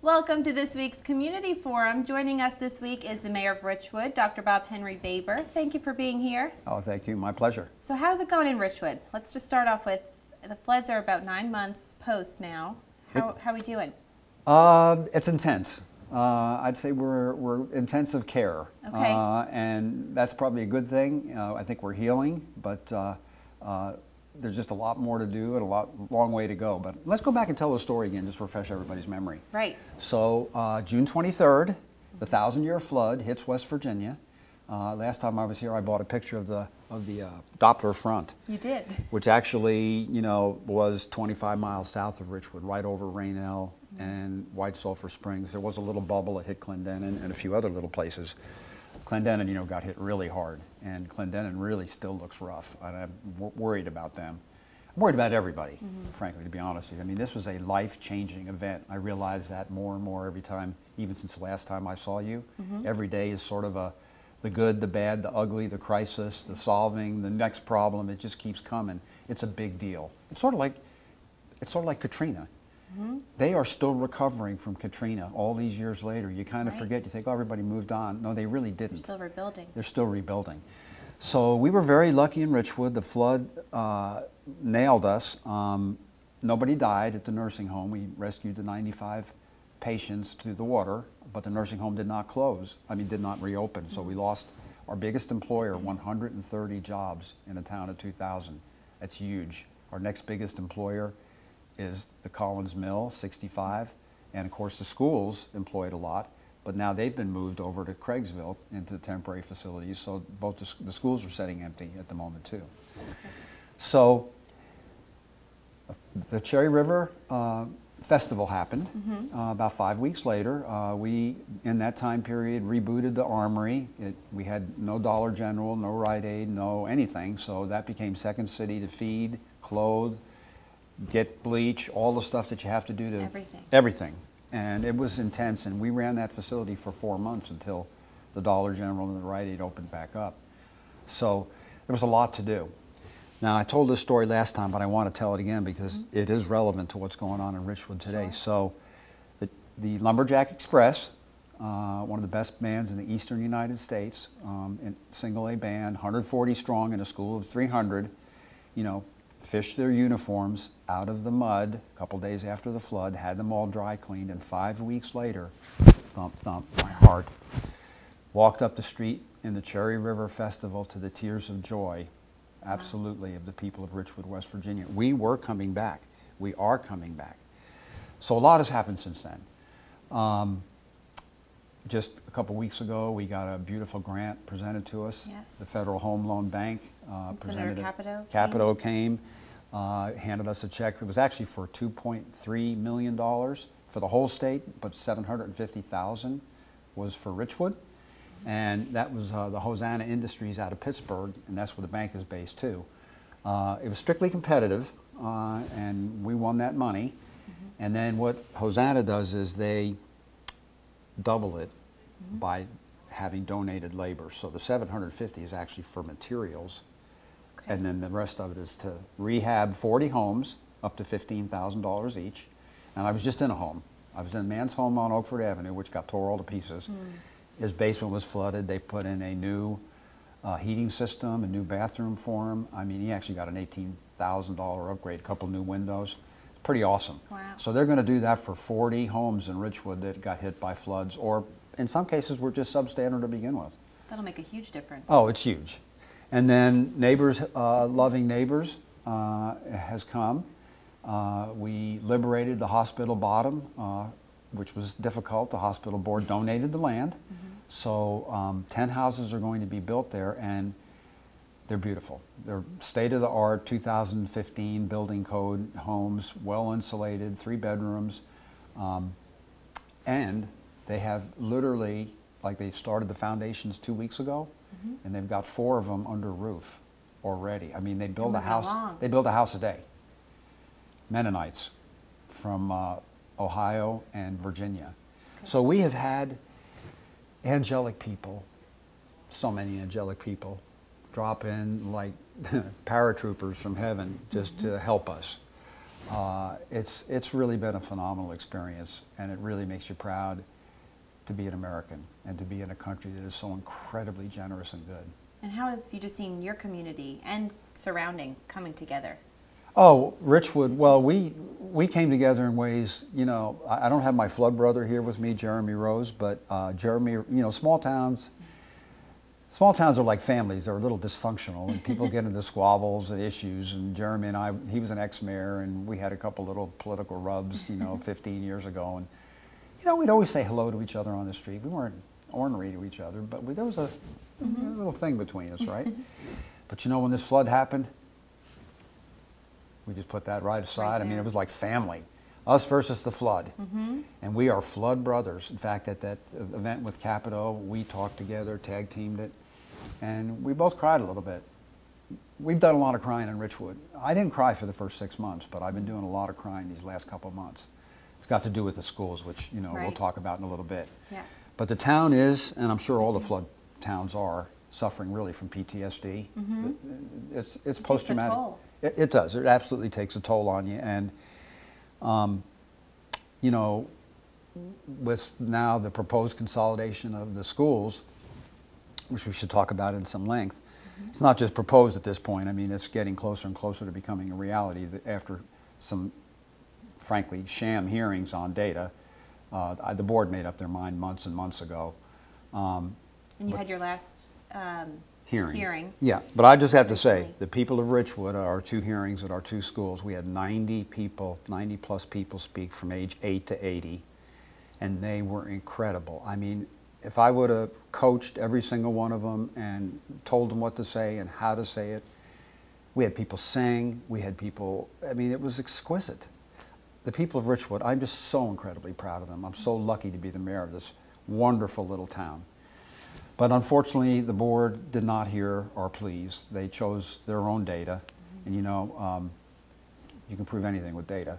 Welcome to this week's Community Forum. Joining us this week is the Mayor of Richwood, Dr. Bob Henry Baber. Thank you for being here. Oh, thank you. My pleasure. So how's it going in Richwood? Let's just start off with, the floods are about 9 months post now. How are we doing? It's intense. I'd say we're intensive care. Okay. And that's probably a good thing. I think we're healing, but there's just a lot more to do and long way to go. But let's go back and tell the story again, just to refresh everybody's memory. Right. So June 23rd, the 1,000-year flood hits West Virginia. Last time I was here, I bought a picture of the Doppler front. You did. Which actually, was 25 miles south of Richwood, right over Rainelle and White Sulphur Springs. There was a little bubble that hit Clendenin and a few other little places. Clendenin, got hit really hard, and Clendenin really still looks rough. I'm worried about them. I'm worried about everybody, frankly, to be honest with you. I mean, this was a life-changing event. I realize that more and more every time, even since the last time I saw you. Every day is sort of the good, the bad, the ugly, the crisis, the solving, the next problem. It just keeps coming. It's a big deal. It's sort of like Katrina. They are still recovering from Katrina all these years later. You kind of forget. You think, oh, everybody moved on. No, they really didn't. They're still rebuilding. They're still rebuilding. So we were very lucky in Richwood. The flood nailed us. Nobody died at the nursing home. We rescued the 95 patients to the water, but the nursing home did not close. Did not reopen. So we lost our biggest employer, 130 jobs in a town of 2,000. That's huge. Our next biggest employer is the Collins Mill, 65, and of course the schools employed a lot, but now they've been moved over to Craigsville into the temporary facilities, so both the schools are sitting empty at the moment too. So the Cherry River Festival happened about 5 weeks later. We, in that time period, rebooted the Armory. We had no Dollar General, no Rite Aid, no anything, so that became Second City to feed, clothe, get bleach, all the stuff that you have to do to everything. And it was intense, and we ran that facility for 4 months until the Dollar General and the Rite Aid opened back up. So there was a lot to do. Now, I told this story last time, but I want to tell it again because it is relevant to what's going on in Richwood today. So the Lumberjack Express, one of the best bands in the eastern United States, single A band, 140 strong in a school of 300, fished their uniforms out of the mud a couple days after the flood, had them all dry cleaned, and 5 weeks later, thump, thump, my heart, walked up the street in the Cherry River Festival to the tears of joy, absolutely, of the people of Richwood, West Virginia. We were coming back. We are coming back. So a lot has happened since then. Just a couple weeks ago, we got a beautiful grant presented to us. Yes. The Federal Home Loan Bank presented it. Capito came, handed us a check. It was actually for $2.3 million for the whole state, but $750,000 was for Richwood. And that was the Hosanna Industries out of Pittsburgh, and that's where the bank is based too. It was strictly competitive, and we won that money. And then what Hosanna does is they double it by having donated labor. So the $750 is actually for materials, and then the rest of it is to rehab 40 homes, up to $15,000 each. And I was just in a home. I was in a man's home on Oakford Avenue, which got tore all to pieces. His basement was flooded. They put in a new heating system, a new bathroom for him. He actually got an $18,000 upgrade, a couple new windows. Pretty awesome. Wow. So they're going to do that for 40 homes in Richwood that got hit by floods, or in some cases were just substandard to begin with. That'll make a huge difference. Oh, it's huge. And then Neighbors, Loving Neighbors has come. We liberated the hospital bottom, which was difficult. The hospital board donated the land. So 10 houses are going to be built there, and they're beautiful. They're state-of-the-art 2015 building code homes, well insulated, 3 bedrooms. And they have literally, like they started the foundations 2 weeks ago, and they've got 4 of them under roof already. They build a house. They build a house a day. Mennonites from Ohio and Virginia. So we have had angelic people, so many angelic people, drop in like paratroopers from heaven just to help us. It's really been a phenomenal experience, and it really makes you proud to be an American and to be in a country that is so incredibly generous and good. And how have you just seen your community and surrounding coming together? Oh, Richwood, well, we came together in ways, you know, I don't have my flood brother here with me, Jeremy Rose, but Jeremy, you know, small towns are like families. They're a little dysfunctional, and people get into squabbles and issues, and Jeremy and I, he was an ex-mayor, and we had a couple little political rubs, you know, 15 years ago, and, you know, we'd always say hello to each other on the street. We weren't ornery to each other, but there was a little thing between us, right? But you know, when this flood happened, we just put that right aside. I mean, it was like family. Us versus the flood. And we are flood brothers. In fact, at that event with Capito, we talked together, tag teamed it, and we both cried a little bit. We've done a lot of crying in Richwood. I didn't cry for the first 6 months, but I've been doing a lot of crying these last couple of months. It's got to do with the schools, which, you know, we'll talk about in a little bit. Yes. But the town is, and I'm sure all the flood towns are, suffering really from PTSD. It's post-traumatic. It does. It absolutely takes a toll on you. And, you know, with now the proposed consolidation of the schools, which we should talk about in some length, it's not just proposed at this point. I mean, it's getting closer and closer to becoming a reality after some, frankly, sham hearings on data. The board made up their mind months and months ago. And you had your last hearing. Yeah, but I just have to say, the people of Richwood, our two hearings at our two schools, we had 90 people, 90 plus people speak from age 8 to 80, and they were incredible. I mean, if I would have coached every single one of them and told them what to say and how to say it, we had people sing, we had people, I mean, it was exquisite. The people of Richwood, I'm just so incredibly proud of them. I'm so lucky to be the mayor of this wonderful little town. But unfortunately, the board did not hear our pleas. They chose their own data, and you know, you can prove anything with data.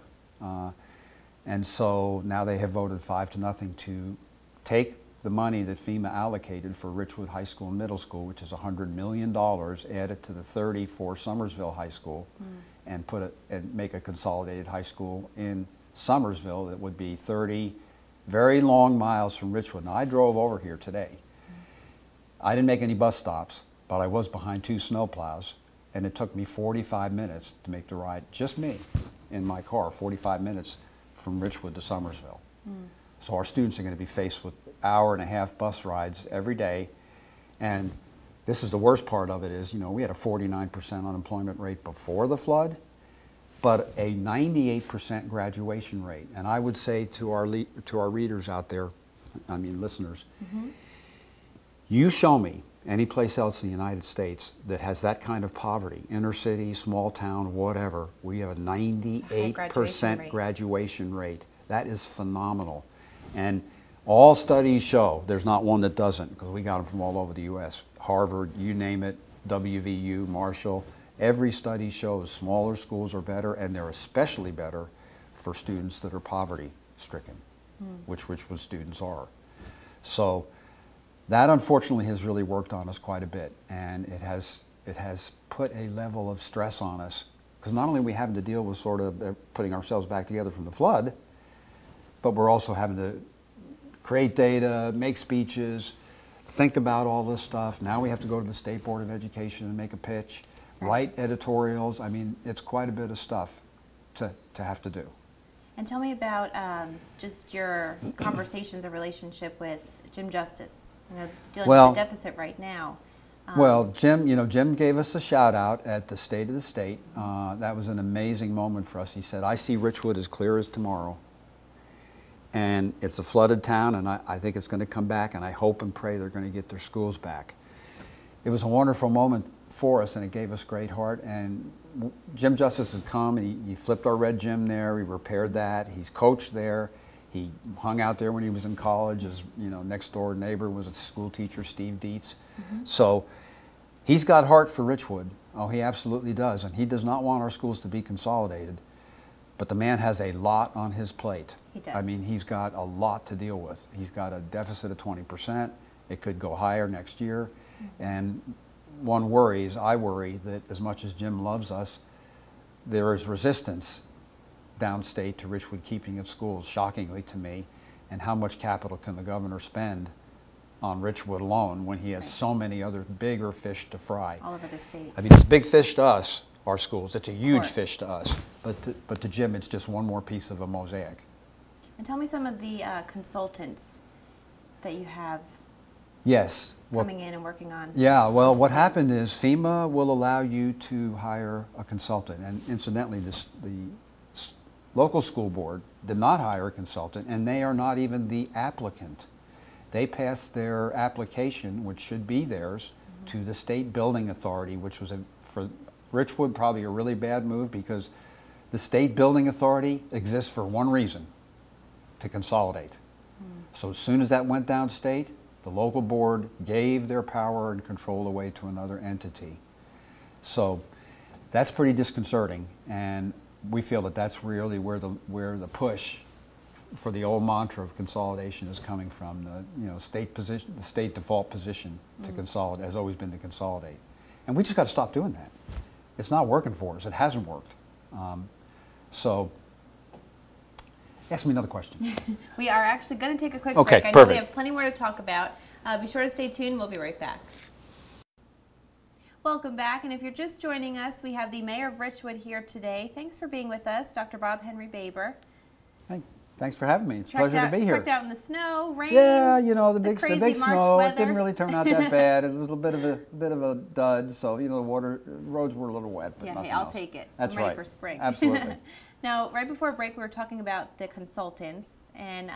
And so now they have voted 5-0 to take the money that FEMA allocated for Richwood High School and Middle School, which is $100 million, add it to the 30 for Summersville High School, and put it and make a consolidated high school in Summersville that would be 30 very long miles from Richwood. Now, I drove over here today. I didn't make any bus stops, but I was behind 2 snowplows, and it took me 45 minutes to make the ride, just me, in my car, 45 minutes from Richwood to Summersville. So our students are going to be faced with hour-and-a-half bus rides every day, and this is the worst part of it is, you know, we had a 49% unemployment rate before the flood, but a 98% graduation rate. And I would say to our readers out there, I mean listeners, you show me any place else in the United States that has that kind of poverty, inner city, small town, whatever, we have a 98% graduation rate. That is phenomenal. And all studies show, there's not one that doesn't, because we got them from all over the U.S. Harvard, you name it, WVU, Marshall, every study shows smaller schools are better, and they're especially better for students that are poverty stricken, which Richwood students are. So that unfortunately has really worked on us quite a bit, and it has put a level of stress on us, because not only are we having to deal with sort of putting ourselves back together from the flood, but we're also having to create data, make speeches, think about all this stuff. Now we have to go to the State Board of Education and make a pitch, write editorials. I mean, it's quite a bit of stuff to have to do. And tell me about just your conversations or relationship with Jim Justice. You know, dealing with the deficit right now. Well, Jim, you know, Jim gave us a shout out at the State of the State. That was an amazing moment for us. He said, "I see Richwood as clear as tomorrow. And it's a flooded town, and I think it's going to come back, and I hope and pray they're going to get their schools back." It was a wonderful moment for us, and it gave us great heart. And Jim Justice has come, and he flipped our red gym there. He repaired that. He's coached there. He hung out there when he was in college. His next door neighbor was a school teacher, Steve Dietz. So he's got heart for Richwood. Oh, he absolutely does. And he does not want our schools to be consolidated. But the man has a lot on his plate. He does. I mean, he's got a lot to deal with. He's got a deficit of 20%. It could go higher next year. And one worries, I worry, that as much as Jim loves us, there is resistance downstate to Richwood keeping its schools, shockingly to me, and how much capital can the governor spend on Richwood alone when he has so many other bigger fish to fry. All over the state. I mean, it's a big fish to us, our schools. It's a huge fish to us. But to Jim, it's just one more piece of a mosaic. And tell me some of the consultants that you have coming in and working on. Yeah, well, what happened is FEMA will allow you to hire a consultant. And incidentally, the local school board did not hire a consultant, and they are not even the applicant. They passed their application, which should be theirs, to the state building authority, which was, for Richwood, probably a really bad move, because the state building authority exists for one reason: to consolidate. So as soon as that went downstate, the local board gave their power and control away to another entity. So that's pretty disconcerting, and we feel that that's really where the push for the old mantra of consolidation is coming from. The state position, the state default position to consolidate has always been to consolidate, and we just got to stop doing that. It's not working for us. It hasn't worked. So, ask me another question. We are actually going to take a quick break. I know we have plenty more to talk about. Be sure to stay tuned. We'll be right back. Welcome back, and if you're just joining us, we have the Mayor of Richwood here today. Thanks for being with us, Dr. Bob Henry Baber. Than's for having me. It's a pleasure to be here. Trekked out in the snow, rain. Yeah, the big March snow. weather. It didn't really turn out that bad. It was a bit of a dud. So the roads were a little wet, but nothing I'll else. take it. That's I'm ready right. for spring. Absolutely. Now, right before break, we were talking about the consultants and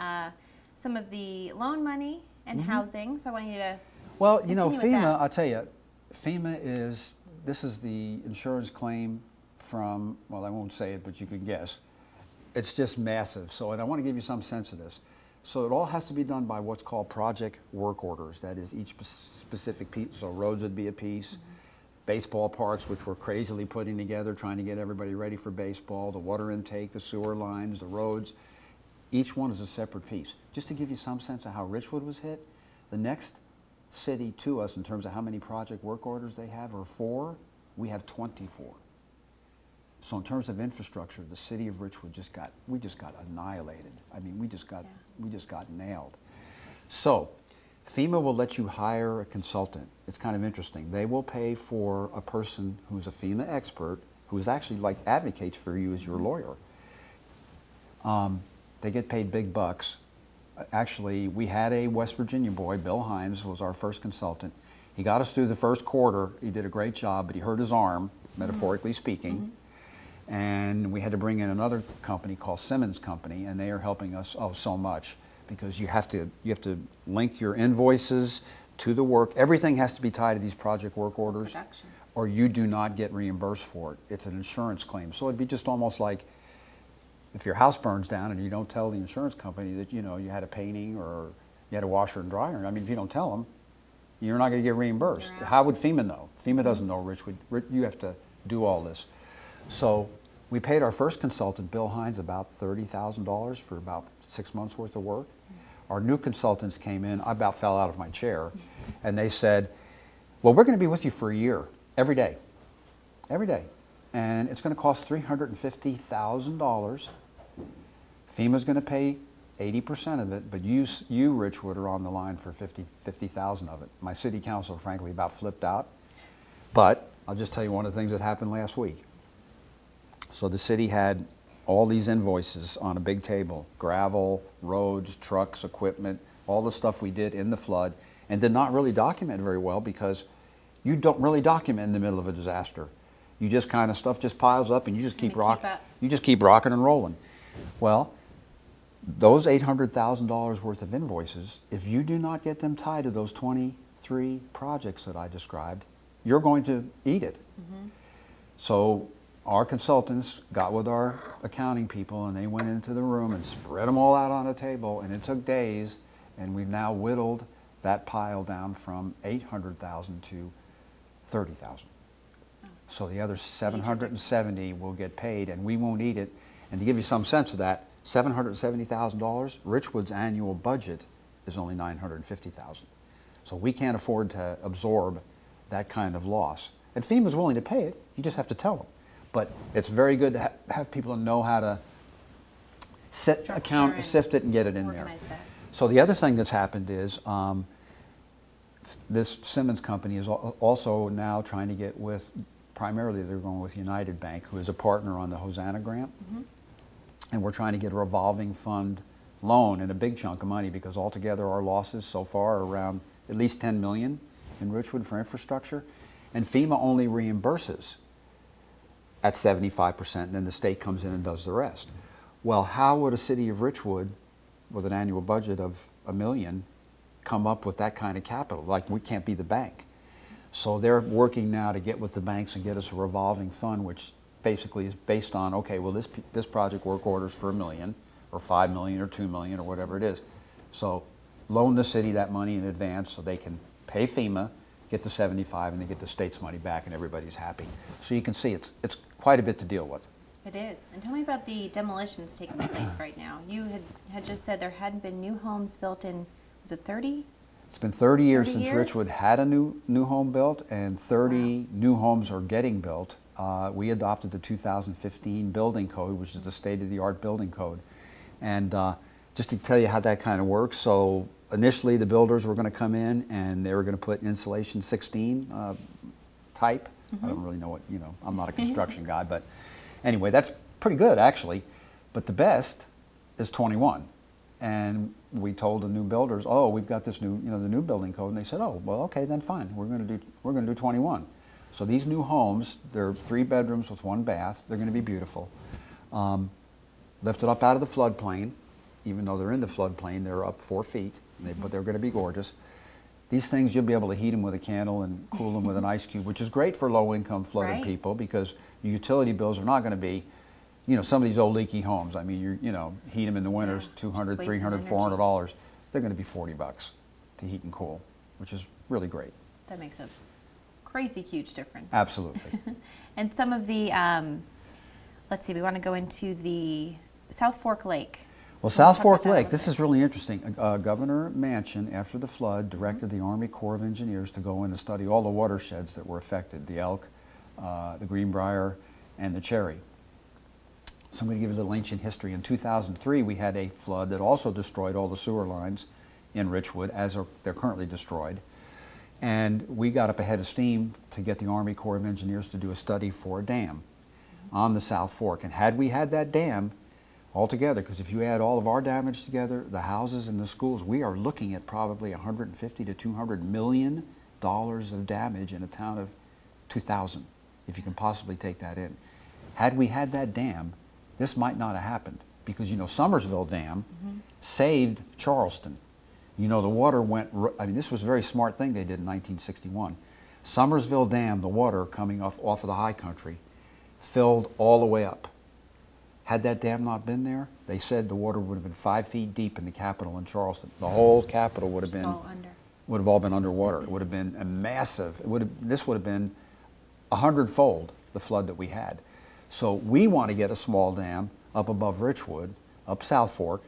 some of the loan money and housing. So I want you to. Well, continue with FEMA. that. I'll tell you, FEMA is. This is the insurance claim from. Well, I won't say it, but you can guess. It's just massive. So, and I want to give you some sense of this. So it all has to be done by what's called project work orders. That is each specific piece. So roads would be a piece. Baseball parks, which we're crazily putting together, trying to get everybody ready for baseball, the water intake, the sewer lines, the roads. Each one is a separate piece. Just to give you some sense of how Richwood was hit, the next city to us in terms of how many project work orders they have are 4. We have 24. So in terms of infrastructure, the city of Richwood we just got annihilated. I mean, we just got nailed. So FEMA will let you hire a consultant. It's kind of interesting. They will pay for a person who's a FEMA expert, who is actually like advocates for you as your lawyer. They get paid big bucks. Actually, we had a West Virginia boy, Bill Hines, was our first consultant. He got us through the first quarter. He did a great job, but he hurt his arm, metaphorically speaking. And we had to bring in another company called Simmons Company, and they are helping us so much, because you have to link your invoices to the work. Everything has to be tied to these project work orders, or you do not get reimbursed for it. It's an insurance claim. So it'd be just almost like if your house burns down and you don't tell the insurance company that you had a painting or you had a washer and dryer. I mean, if you don't tell them, you're not going to get reimbursed. How would FEMA know? FEMA doesn't know, Richwood. You have to do all this. So we paid our first consultant, Bill Hines, about $30,000 for about 6 months worth of work. Our new consultants came in. I about fell out of my chair, and they said, well, we're going to be with you for a year, every day, and it's going to cost $350,000. FEMA's going to pay 80% of it, but you, Richwood, are on the line for $50,000 of it. My city council, frankly, about flipped out. But I'll just tell you one of the things that happened last week. So the city had all these invoices on a big table: gravel, roads, trucks, equipment, all the stuff we did in the flood, and did not really document very well, because you don't really document in the middle of a disaster. You just kind of, stuff just piles up and you just keep rocking and rolling. Well, those $800,000 worth of invoices, if you do not get them tied to those 23 projects that I described, you're going to eat it. So our consultants got with our accounting people, and they went into the room and spread them all out on a table, and it took days, and we've now whittled that pile down from $800,000 to $30,000. So the other $770 will get paid, and we won't eat it. And to give you some sense of that, $770,000, Richwood's annual budget is only $950,000. So we can't afford to absorb that kind of loss. And FEMA's willing to pay it. You just have to tell them. But it's very good to have people know how to sift it and get it in there. That. So the other thing that's happened is this Simmons company is also now trying to get with, primarily they're going with United Bank, who is a partner on the Hosanna grant. And we're trying to get a revolving fund loan and a big chunk of money, because altogether our losses so far are around at least $10 million in Richwood for infrastructure. And FEMA only reimburses at 75%, and then the state comes in and does the rest. Well, how would a city of Richwood, with an annual budget of $1 million, come up with that kind of capital? Like, we can't be the bank. So they're working now to get with the banks and get us a revolving fund, which basically is based on, okay, well, this project work orders for $1 million, or $5 million, or $2 million, or whatever it is. So loan the city that money in advance so they can pay FEMA, get the 75, and they get the state's money back, and everybody's happy. So you can see it's quite a bit to deal with. It is. And tell me about the demolitions taking place right now. You had just said there hadn't been new homes built in, was it 30? It's been 30 years 30 since years? Richwood had a new home built, and 30 new homes are getting built. We adopted the 2015 building code, which is the state-of-the-art building code. And just to tell you how that kind of works, so initially the builders were going to come in and they were going to put insulation 16 type. I don't really know what, I'm not a construction guy, but anyway, that's pretty good actually. But the best is 21. And we told the new builders, oh, we've got this new, the new building code, and they said, oh, well, okay, then fine, we're going to do 21. So these new homes, they're 3 bedrooms with 1 bath. They're going to be beautiful. Lifted up out of the floodplain, even though they're in the floodplain, they're up 4 feet, but they're going to be gorgeous. These things, you'll be able to heat them with a candle and cool them with an ice cube, which is great for low-income flooded people, because your utility bills are not going to be, some of these old leaky homes. I mean, heat them in the winters, $200, $300, $400. They're going to be $40 to heat and cool, which is really great. That makes a crazy huge difference. Absolutely. And some of the, let's see, we want to go into the South Fork Lake. Well, South Fork Lake, this is really interesting. Governor Manchin, after the flood, directed the Army Corps of Engineers to go in and study all the watersheds that were affected, the Elk, the Greenbrier, and the Cherry. So I'm going to give you a little ancient history. In 2003, we had a flood that also destroyed all the sewer lines in Richwood, as they're currently destroyed. And we got up ahead of steam to get the Army Corps of Engineers to do a study for a dam on the South Fork. And had we had that dam altogether, because if you add all of our damage together, the houses and the schools, we are looking at probably $150 to $200 million of damage in a town of 2,000, if you can possibly take that in. Had we had that dam, this might not have happened, because Summersville Dam saved Charleston. The water went, this was a very smart thing they did in 1961. Summersville Dam, the water coming off of the high country, filled all the way up. Had that dam not been there, they said the water would have been 5 feet deep in the Capitol in Charleston. The whole Capitol would have been, would have all been underwater. It would have been a massive, this would have been 100-fold the flood that we had. So we want to get a small dam up above Richwood, up South Fork.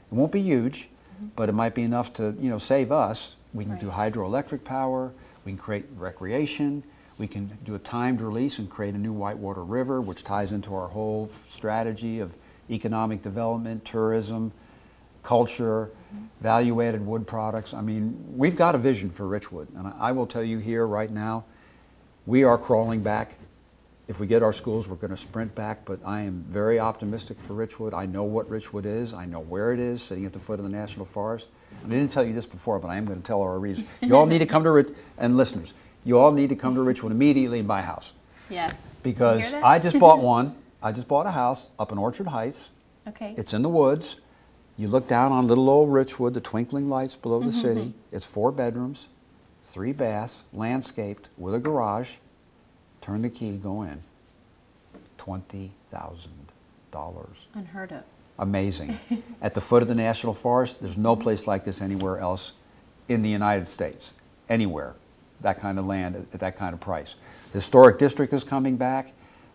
It won't be huge, but it might be enough to, save us. We can do hydroelectric power, we can create recreation, we can do a timed release and create a new Whitewater River, which ties into our whole strategy of economic development, tourism, culture, value-added wood products. I mean, we've got a vision for Richwood, and I will tell you here right now, we are crawling back. If we get our schools, we're going to sprint back, but I am very optimistic for Richwood. I know what Richwood is. I know where it is, sitting at the foot of the National Forest. I didn't tell you this before, but I am going to tell our readers. You all need to come to and listeners, you all need to come to Richwood immediately and buy a house. Yes. Because I just bought one. I just bought a house up in Orchard Heights. Okay. It's in the woods. You look down on little old Richwood, the twinkling lights below the city. It's 4 bedrooms, 3 baths, landscaped with a garage. Turn the key, go in. $20,000. Unheard of. Amazing. At the foot of the National Forest, there's no place like this anywhere else in the United States. Anywhere. That kind of land at that kind of price. The historic district is coming back.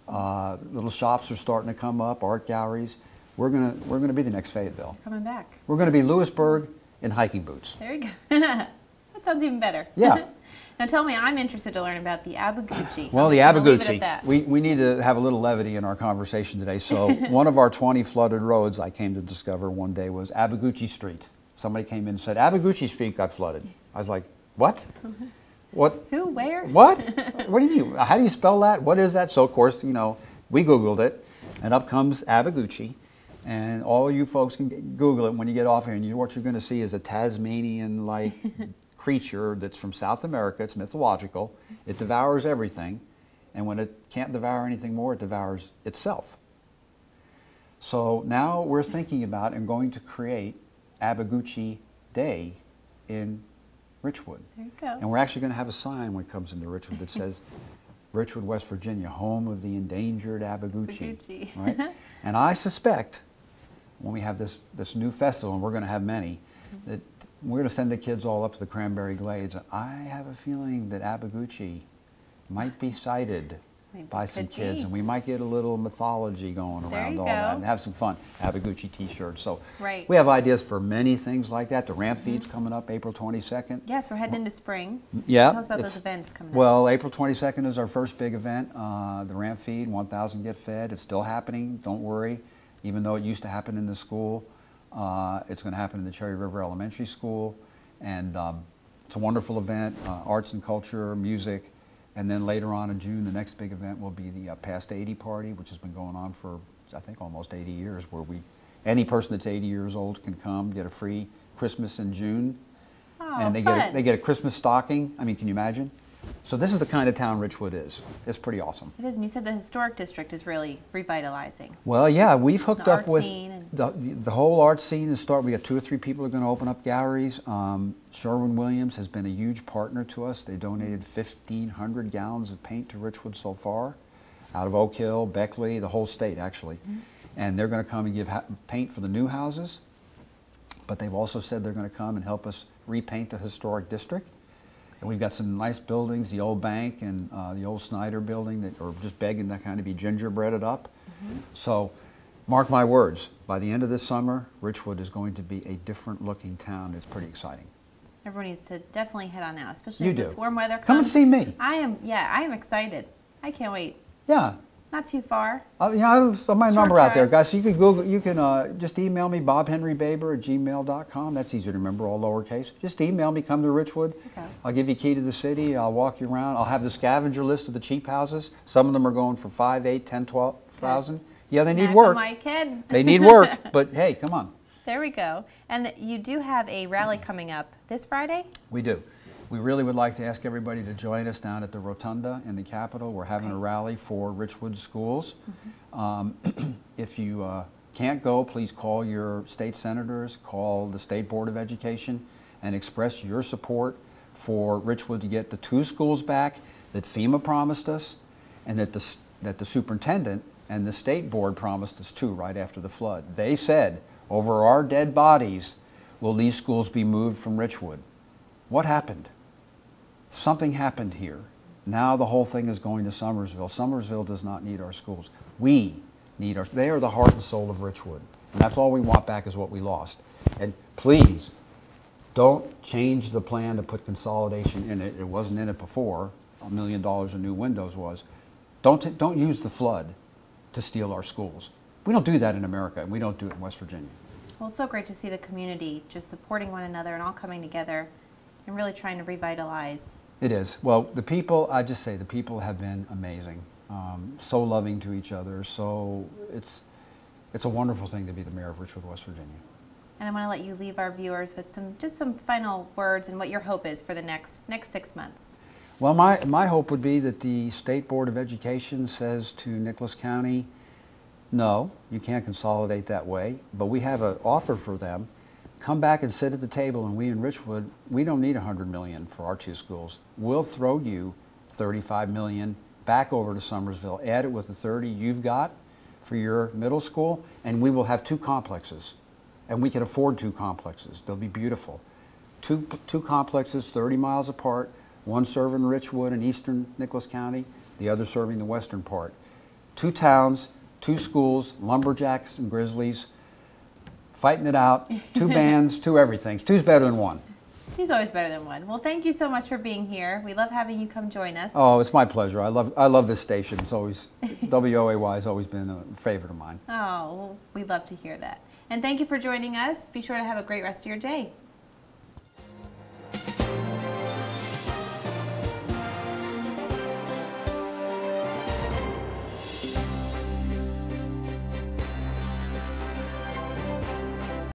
Little shops are starting to come up, art galleries. We're gonna be the next Fayetteville. You're coming back. We're gonna be Lewisburg in hiking boots. There you go. That sounds even better. Yeah. Now tell me, I'm interested to learn about the Abaguchi. Well, I'm the just gonna leave it Abaguchi, at that. we need to have a little levity in our conversation today. So one of our 20 flooded roads I came to discover one day was Abaguchi Street. Somebody came in and said, Abaguchi Street got flooded. I was like, what? What? Who? Where? What? What do you mean? How do you spell that? What is that? So, of course, you know, we Googled it, and up comes Abaguchi. And all you folks can Google it when you get off here, and what you're going to see is a Tasmanian-like creature that's from South America. It's mythological. It devours everything, and when it can't devour anything more, it devours itself. So now we're thinking about and going to create Abaguchi Day in Richwood. There you go. And we're actually going to have a sign when it comes into Richwood that says, Richwood, West Virginia, home of the endangered Abaguchi. Abaguchi. Right? And I suspect when we have this new festival, and we're going to have many, that we're going to send the kids all up to the Cranberry Glades. And I have a feeling that Abaguchi might be sighted by some kids, and we might get a little mythology going around all that and have some fun. Abaguchi t-shirts. So we have ideas for many things like that. The Ramp Feed's coming up April 22nd. Yes, we're heading into spring. Yeah. Tell us about those events coming up. Well, April 22nd is our first big event. The Ramp Feed, 1,000 get fed. It's still happening. Don't worry. Even though it used to happen in the school, it's going to happen in the Cherry River Elementary School. And it's a wonderful event, arts and culture, music. And then later on in June, the next big event will be the Past 80 Party, which has been going on for, I think, almost 80 years, where any person that's 80 years old can come, get a free Christmas in June. Oh, and they get a Christmas stocking. I mean, can you imagine? So this is the kind of town Richwood is. It's pretty awesome. It is, and you said the historic district is really revitalizing. Well, yeah, we've hooked up with the the whole art scene. We got 2 or 3 people who are going to open up galleries. Sherwin-Williams has been a huge partner to us. They donated 1,500 gallons of paint to Richwood so far, out of Oak Hill, Beckley, the whole state actually. And they're going to come and give paint for the new houses. But they've also said they're going to come and help us repaint the historic district. And we've got some nice buildings, the old bank and the old Snyder building that are just begging to kind of be gingerbreaded up. So mark my words, by the end of this summer, Richwood is going to be a different looking town. It's pretty exciting. Everyone needs to definitely head on out, especially as this warm weather comes. Come and see me. I am excited. I can't wait. Yeah. Not too far. I have my number out there, drive. guys. So you can Google. You can just email me, bobhenrybaber@gmail.com. That's easier to remember, all lowercase. Just email me. Come to Richwood. Okay. I'll give you a key to the city. I'll walk you around. I'll have the scavenger list of the cheap houses. Some of them are going for 5, 8, 10, 12,000. Yeah, they need work. My kid. They need work, but hey, come on. There we go. And you do have a rally coming up this Friday? We do. We really would like to ask everybody to join us down at the Rotunda in the Capitol. We're having a rally for Richwood schools. If you can't go, please call your state senators, call the State Board of Education, and express your support for Richwood to get the 2 schools back that FEMA promised us, and that the superintendent and the state board promised us too right after the flood. They said, over our dead bodies will these schools be moved from Richwood. What happened? Something happened here. Now the whole thing is going to Summersville. Summersville does not need our schools. We need ours. They are the heart and soul of Richwood. And that's all we want back is what we lost. And please, don't change the plan to put consolidation in it. It wasn't in it before. $1 million in new windows was. Don't use the flood to steal our schools. We don't do that in America, and we don't do it in West Virginia. Well, it's so great to see the community just supporting one another and all coming together and really trying to revitalize. It is. Well, the people, I just say, the people have been amazing. So loving to each other. So it's a wonderful thing to be the mayor of Richwood, West Virginia. And I want to let you leave our viewers with some final words and what your hope is for the next 6 months. Well, my hope would be that the State Board of Education says to Nicholas County, no, you can't consolidate that way, but we have an offer for them. Come back and sit at the table, and we in Richwood, we don't need $100 million for our 2 schools. We'll throw you $35 million back over to Summersville, add it with the 30 you've got for your middle school, and we will have 2 complexes. And we can afford 2 complexes. They'll be beautiful. Two complexes 30 miles apart, one serving Richwood and eastern Nicholas County, the other serving the western part. 2 towns, 2 schools, Lumberjacks and Grizzlies, fighting it out, 2 bands, 2 everythings. 2's better than 1. He's always better than one. Well, thank you so much for being here. We love having you come join us. Oh, it's my pleasure. I love this station. It's always, WOAY has always been a favorite of mine. Oh, well, we love to hear that. And thank you for joining us. Be sure to have a great rest of your day.